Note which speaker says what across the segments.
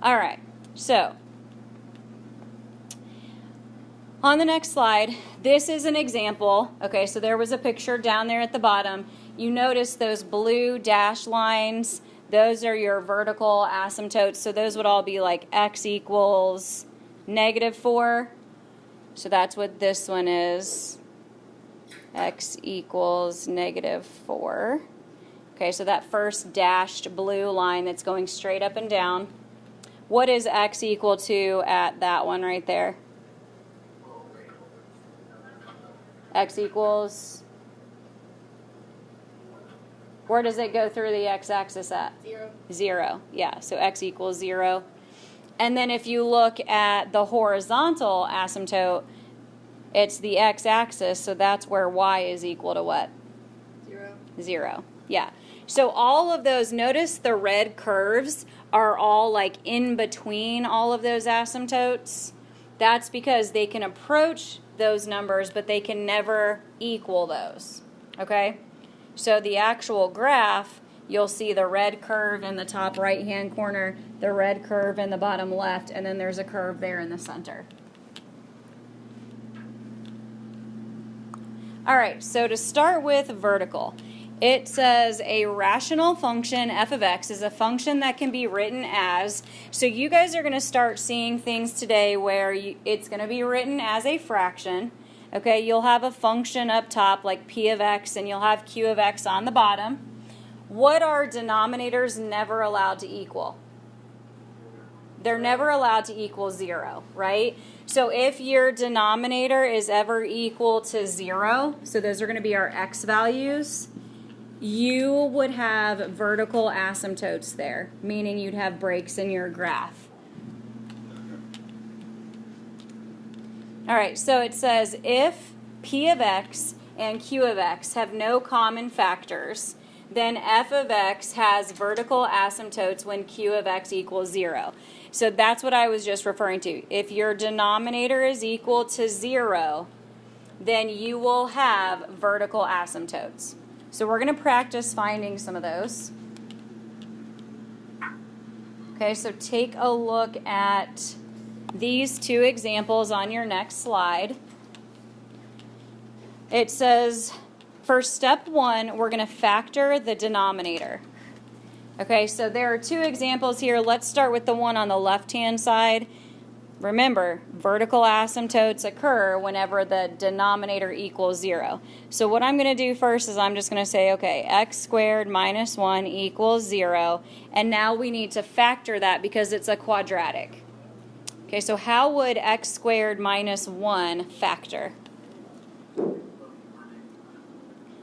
Speaker 1: All right, so on the next slide, this is an example. Okay, so there was a picture down there at the bottom. You notice those blue dashed lines. Those are your vertical asymptotes. So those would all be like x equals -4. So that's what this one is. X equals -4. Okay, so that first dashed blue line that's going straight up and down. What is x equal to at that one right there? X equals, where does it go through the x-axis at?
Speaker 2: 0.
Speaker 1: 0, yeah, so x equals 0. And then if you look at the horizontal asymptote, it's the x-axis, so that's where y is equal to what?
Speaker 2: 0.
Speaker 1: 0, yeah. So all of those, notice the red curves are all like in between all of those asymptotes. That's because they can approach those numbers, but they can never equal those, okay? So the actual graph, you'll see the red curve in the top right-hand corner, the red curve in the bottom left, and then there's a curve there in the center. All right, so to start with vertical, it says a rational function f of x is a function that can be written as, so you guys are going to start seeing things today where it's going to be written as a fraction. Okay, you'll have a function up top like p of x and you'll have q of x on the bottom. What are denominators never allowed to equal? They're never allowed to equal 0, right? So if your denominator is ever equal to 0, so those are going to be our x values, you would have vertical asymptotes there, meaning you'd have breaks in your graph. All right, so it says if p of x and q of x have no common factors, then f of x has vertical asymptotes when q of x equals 0. So that's what I was just referring to. If your denominator is equal to 0, then you will have vertical asymptotes. So we're going to practice finding some of those. Okay, so take a look at these two examples on your next slide. It says, for step 1, we're going to factor the denominator. Okay, so there are two examples here. Let's start with the one on the left-hand side. Remember, vertical asymptotes occur whenever the denominator equals 0. So what I'm going to do first is I'm just going to say, okay, x squared minus 1 equals 0. And now we need to factor that because it's a quadratic. Okay, so how would x squared minus 1 factor?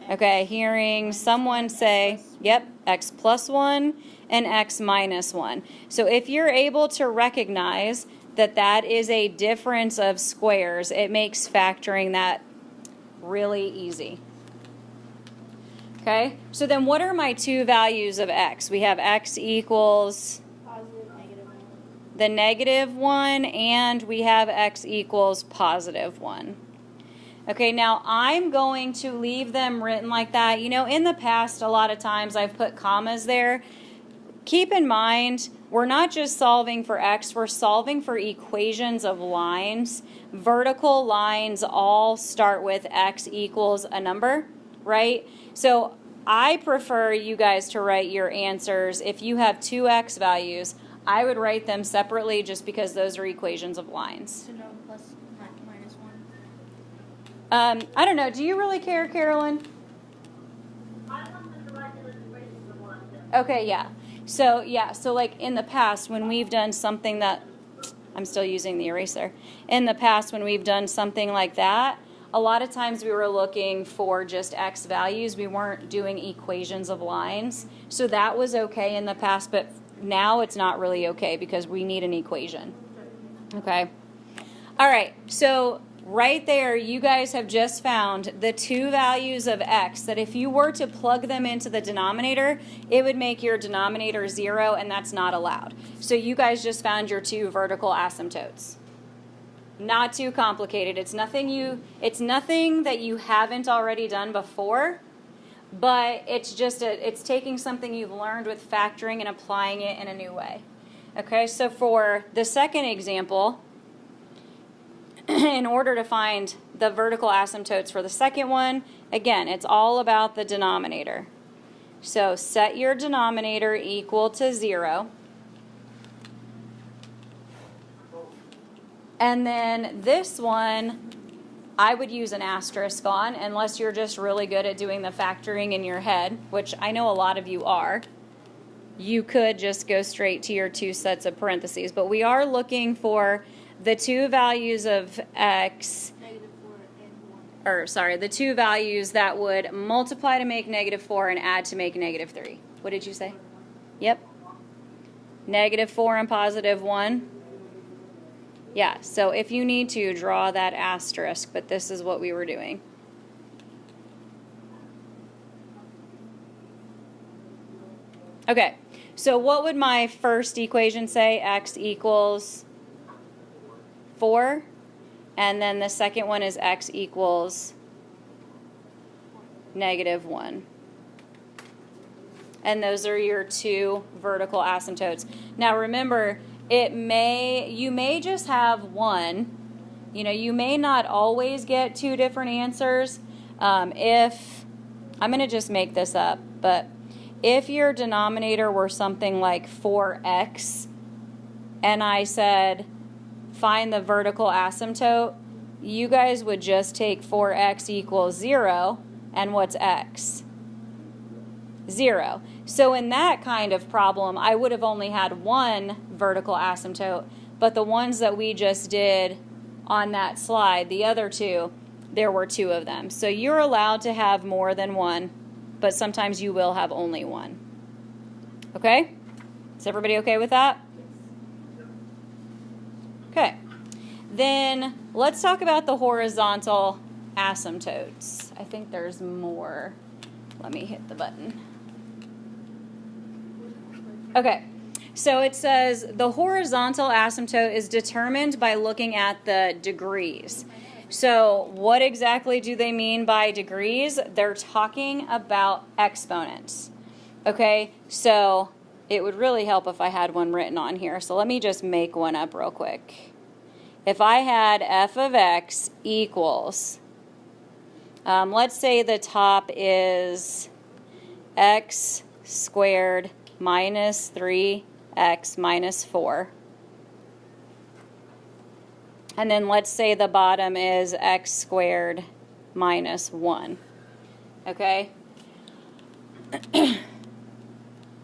Speaker 1: Okay, hearing someone say, yep, x plus 1 and x minus 1. So if you're able to recognize that that is a difference of squares, it makes factoring that really easy. Okay, so then what are my two values of x? We have x equals
Speaker 2: Positive, negative 1.
Speaker 1: the -1, and we have x equals positive 1. Okay, now I'm going to leave them written like that. You know, in the past, a lot of times I've put commas there. Keep in mind, we're not just solving for x, we're solving for equations of lines. Vertical lines all start with x equals a number, right? So I prefer you guys to write your answers. If you have two x values, I would write them separately just because those are equations of lines.
Speaker 2: So no plus minus 1.
Speaker 1: I don't know. Do you really care, Carolyn?
Speaker 3: I want them to write them as equations of one.
Speaker 1: Okay, yeah. So like in the past when we've done something that, I'm still using the eraser. In the past when we've done something like that, a lot of times we were looking for just x values. We weren't doing equations of lines. So that was okay in the past, but now it's not really okay because we need an equation. Okay. All right, so right there, you guys have just found the two values of x that if you were to plug them into the denominator, it would make your denominator 0, and that's not allowed. So you guys just found your two vertical asymptotes. Not too complicated. It's nothing that you haven't already done before, but it's just it's taking something you've learned with factoring and applying it in a new way. Okay, so for the second example, in order to find the vertical asymptotes for the second one, again, it's all about the denominator. So set your denominator equal to 0. And then this one, I would use an asterisk on, unless you're just really good at doing the factoring in your head, which I know a lot of you are. You could just go straight to your 2 sets of parentheses. But we are looking for the 2 values of x, the 2 values that would multiply to make -4 and add to make -3. What did you say? Yep. -4 and +1. Yeah, so if you need to, draw that asterisk, but this is what we were doing. Okay, so what would my first equation say? X equals 4. And then the second one is x equals -1. And those are your 2 vertical asymptotes. Now remember, you may just have one. You know, you may not always get 2 different answers. If I'm going to just make this up, but if your denominator were something like 4x, and I said find the vertical asymptote, you guys would just take 4x equals 0, and what's x? 0. So in that kind of problem, I would have only had 1 vertical asymptote, but the ones that we just did on that slide, the other 2, there were 2 of them. So you're allowed to have more than 1, but sometimes you will have only 1. Okay? Is everybody okay with that? Okay. Then let's talk about the horizontal asymptotes. I think there's more. Let me hit the button. Okay, so it says the horizontal asymptote is determined by looking at the degrees. So what exactly do they mean by degrees? They're talking about exponents. Okay, so it would really help if I had one written on here. So let me just make one up real quick. If I had f of x equals, let's say the top is x squared minus 3x minus 4. And then let's say the bottom is x squared minus 1. Okay?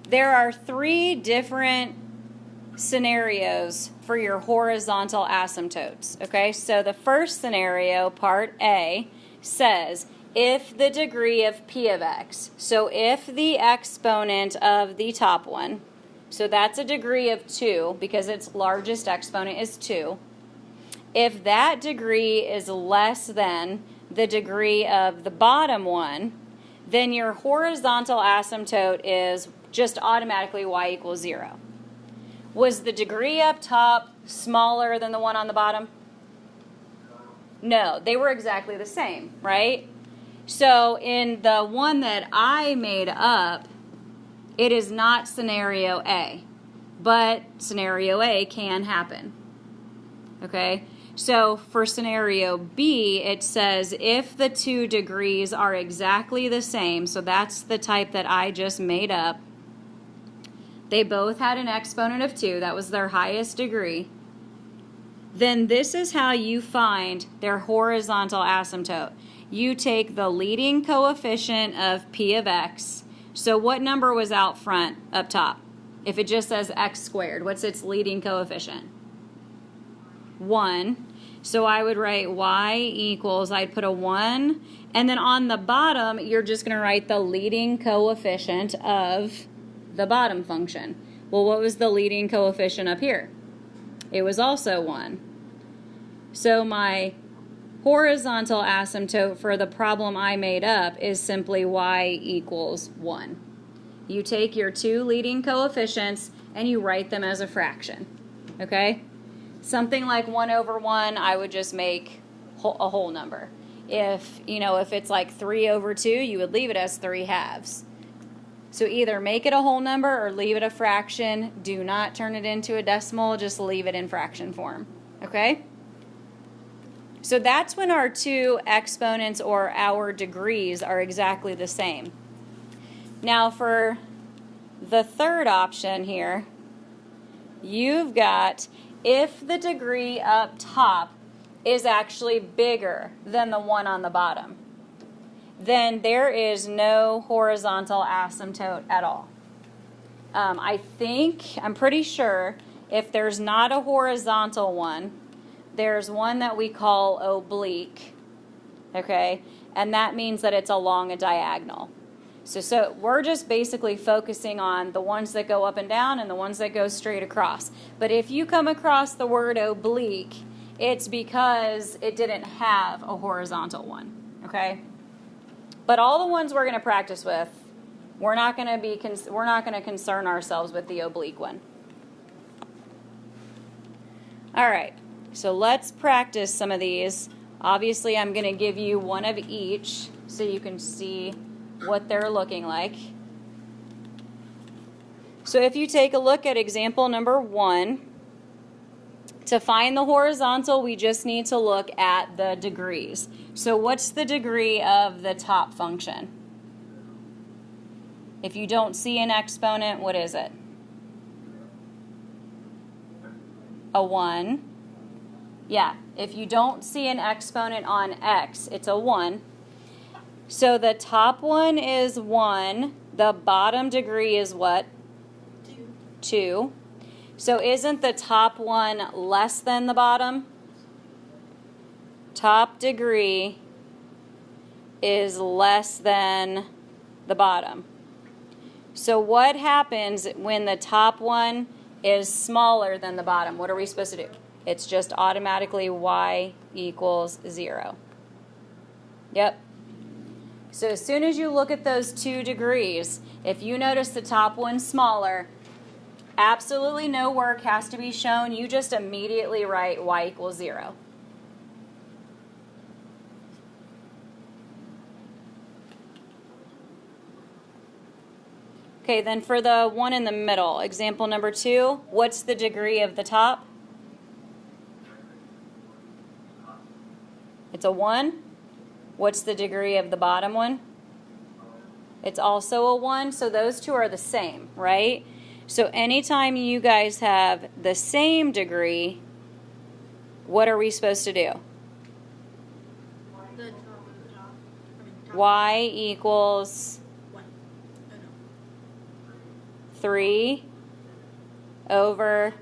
Speaker 1: There are 3 different scenarios for your horizontal asymptotes. Okay? So the first scenario, part A, says if the degree of p of x, so if the exponent of the top one, so that's a degree of 2 because its largest exponent is 2, if that degree is less than the degree of the bottom one, then your horizontal asymptote is just automatically y equals 0. Was the degree up top smaller than the one on the bottom? No, they were exactly the same, right? So in the one that I made up, it is not scenario A, but scenario A can happen. Okay? So for scenario B, it says if the 2 degrees are exactly the same, so that's the type that I just made up, they both had an exponent of 2, that was their highest degree, then this is how you find their horizontal asymptote. You take the leading coefficient of p of x. So what number was out front up top? If it just says x squared, what's its leading coefficient? 1. So I would write y equals, I'd put a 1, and then on the bottom, you're just going to write the leading coefficient of the bottom function. Well, what was the leading coefficient up here? It was also 1. So my horizontal asymptote for the problem I made up is simply y equals 1. You take your 2 leading coefficients and you write them as a fraction. Okay? Something like 1 over 1, I would just make a whole number. If it's like 3 over 2, you would leave it as 3 halves. So either make it a whole number or leave it a fraction. Do not turn it into a decimal, just leave it in fraction form, okay? So that's when our two exponents or our degrees are exactly the same. Now for the third option here, you've got if the degree up top is actually bigger than the one on the bottom, then there is no horizontal asymptote at all. I'm pretty sure if there's not a horizontal one, there's one that we call oblique, okay? And that means that it's along a diagonal. So we're just basically focusing on the ones that go up and down and the ones that go straight across. But if you come across the word oblique, it's because it didn't have a horizontal one, okay? But all the ones we're going to practice with, we're not going to concern ourselves with the oblique one. All right, so let's practice some of these. Obviously, I'm going to give you one of each so you can see what they're looking like. So if you take a look at example number 1, to find the horizontal, we just need to look at the degrees. So what's the degree of the top function? If you don't see an exponent, what is it? A 1. Yeah, if you don't see an exponent on x, it's a 1. So the top one is 1. The bottom degree is what? 2. So isn't the top one less than the bottom? Top degree is less than the bottom. So what happens when the top one is smaller than the bottom? What are we supposed to do? It's just automatically y equals 0. Yep. So as soon as you look at those 2 degrees, if you notice the top one's smaller, absolutely no work has to be shown. You just immediately write y equals 0. Okay, then for the one in the middle, example number 2, what's the degree of the top? It's a 1. What's the degree of the bottom one? It's also a 1, so those two are the same, right? So anytime you guys have the same degree, what are we supposed to do?
Speaker 2: The top.
Speaker 1: Y equals 3 over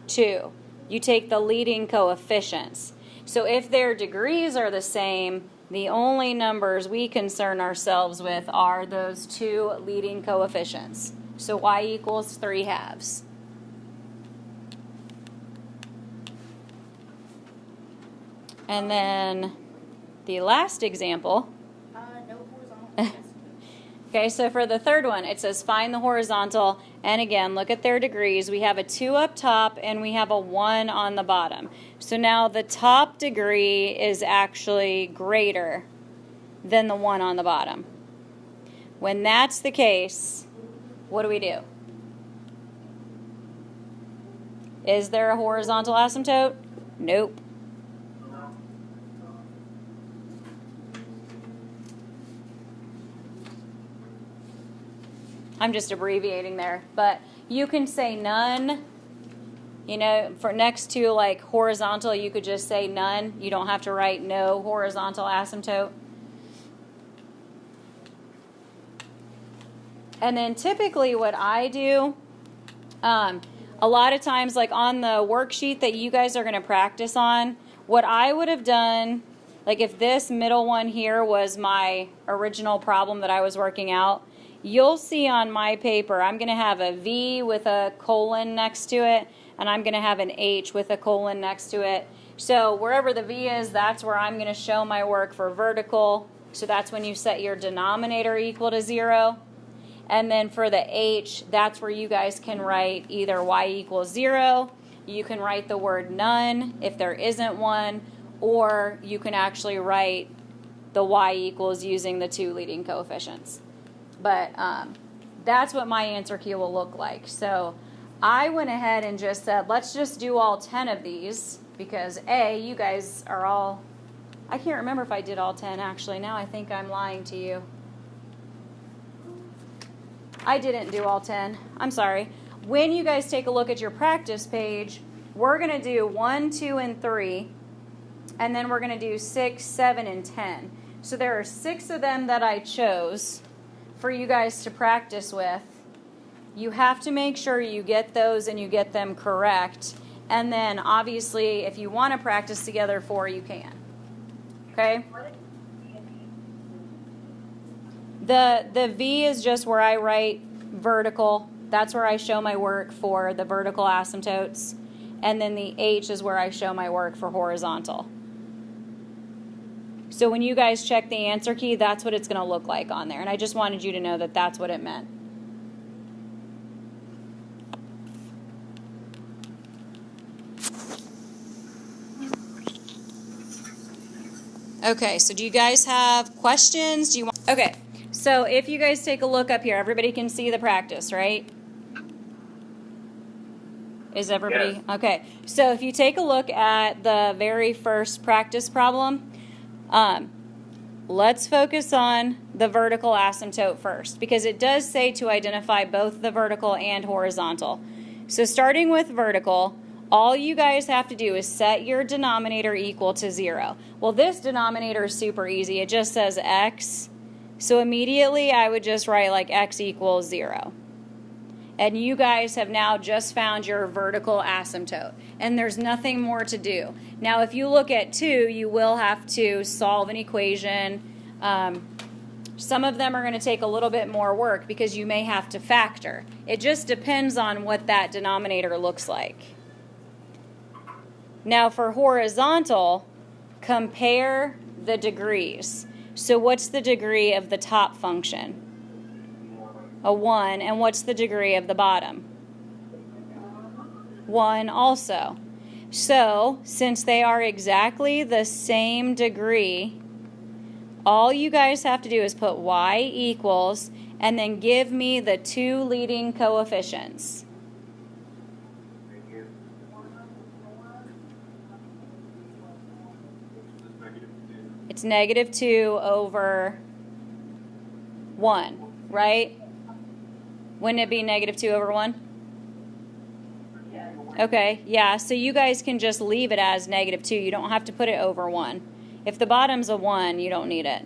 Speaker 1: 2. You take the leading coefficients. So if their degrees are the same, the only numbers we concern ourselves with are those 2 leading coefficients. So y equals 3/2. And then the last example.
Speaker 2: No horizontal.
Speaker 1: Okay, so for the third one, it says find the horizontal. And again, look at their degrees. We have a 2 up top and we have a 1 on the bottom. So now the top degree is actually greater than the 1 on the bottom. When that's the case, what do we do? Is there a horizontal asymptote? Nope. I'm just abbreviating there, but you can say none. You know, for next to like horizontal, you could just say none. You don't have to write no horizontal asymptote. And then typically what I do, a lot of times like on the worksheet that you guys are going to practice on, what I would have done, like if this middle one here was my original problem that I was working out, you'll see on my paper, I'm going to have a V with a colon next to it, and I'm going to have an H with a colon next to it. So wherever the V is, that's where I'm going to show my work for vertical. So that's when you set your denominator equal to 0. And then for the H, that's where you guys can write either y equals 0, you can write the word none if there isn't one, or you can actually write the y equals using the 2 leading coefficients. But that's what my answer key will look like. So I went ahead and just said, let's just do all 10 of these because A, you guys are all, I can't remember if I did all 10 actually. Now I think I'm lying to you. I didn't do all 10. I'm sorry. When you guys take a look at your practice page, we're going to do 1, 2, and 3, and then we're going to do 6, 7, and 10. So there are 6 of them that I chose for you guys to practice with. You have to make sure you get those and you get them correct. And then obviously if you want to practice together 4, you can. Okay? The V is just where I write vertical. That's where I show my work for the vertical asymptotes. And then the H is where I show my work for horizontal. So when you guys check the answer key, that's what it's going to look like on there. And I just wanted you to know that that's what it meant. Okay, so do you guys have questions? Do you want? Okay, so if you guys take a look up here, everybody can see the practice, right? Is everybody?
Speaker 4: Yes.
Speaker 1: Okay, so if you take a look at the very first practice problem, let's focus on the vertical asymptote first because it does say to identify both the vertical and horizontal. So starting with vertical, all you guys have to do is set your denominator equal to 0. Well, this denominator is super easy. It just says x. So immediately I would just write like x equals 0. And you guys have now just found your vertical asymptote. And there's nothing more to do. Now, if you look at 2, you will have to solve an equation. Some of them are going to take a little bit more work because you may have to factor. It just depends on what that denominator looks like. Now, for horizontal, compare the degrees. So what's the degree of the top function? A 1. And what's the degree of the bottom? 1 also. So, since they are exactly the same degree, all you guys have to do is put y equals and then give me the 2 leading coefficients. It's -2 over 1, right? Wouldn't it be -2 over 1? Okay, yeah, so you guys can just leave it as -2. You don't have to put it over 1. If the bottom's a 1, you don't need it.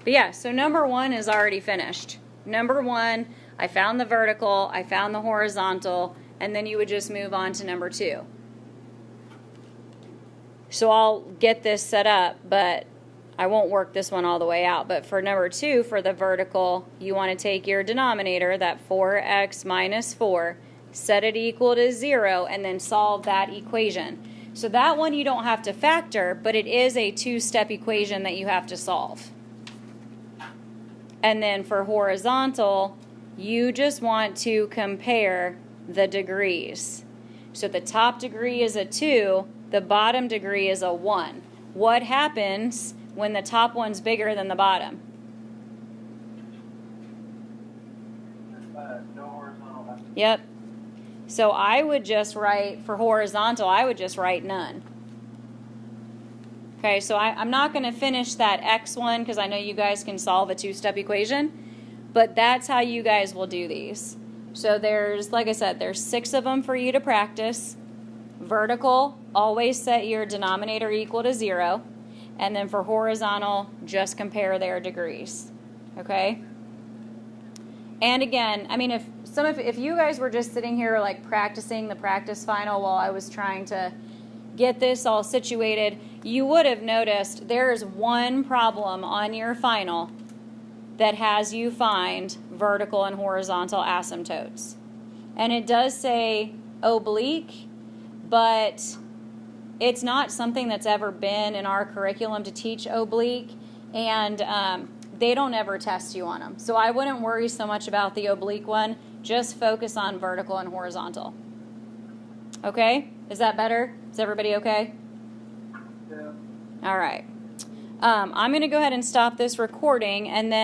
Speaker 1: But yeah, so number 1 is already finished. Number 1, I found the vertical, I found the horizontal, and then you would just move on to number 2. So I'll get this set up, but I won't work this one all the way out. But for number 2, for the vertical, you want to take your denominator, that 4x minus 4, set it equal to 0, and then solve that equation. So that one you don't have to factor, but it is a 2-step equation that you have to solve. And then for horizontal, you just want to compare the degrees. So the top degree is a 2, the bottom degree is a 1. What happens when the top one's bigger than the bottom?
Speaker 4: No horizontal.
Speaker 1: Yep. So I would just write, for horizontal, I would just write none. Okay, so I'm not going to finish that x one because I know you guys can solve a 2-step equation, but that's how you guys will do these. So there's, like I said, there's 6 of them for you to practice. Vertical, always set your denominator equal to 0. And then for horizontal, just compare their degrees. Okay? And again, I mean, if you guys were just sitting here like practicing the practice final while I was trying to get this all situated, you would have noticed there's one problem on your final that has you find vertical and horizontal asymptotes. And it does say oblique, but it's not something that's ever been in our curriculum to teach oblique, and they don't ever test you on them. So I wouldn't worry so much about the oblique one. Just focus on vertical and horizontal. Okay? Is that better? Is everybody okay?
Speaker 4: Yeah.
Speaker 1: All right. I'm going to go ahead and stop this recording, and then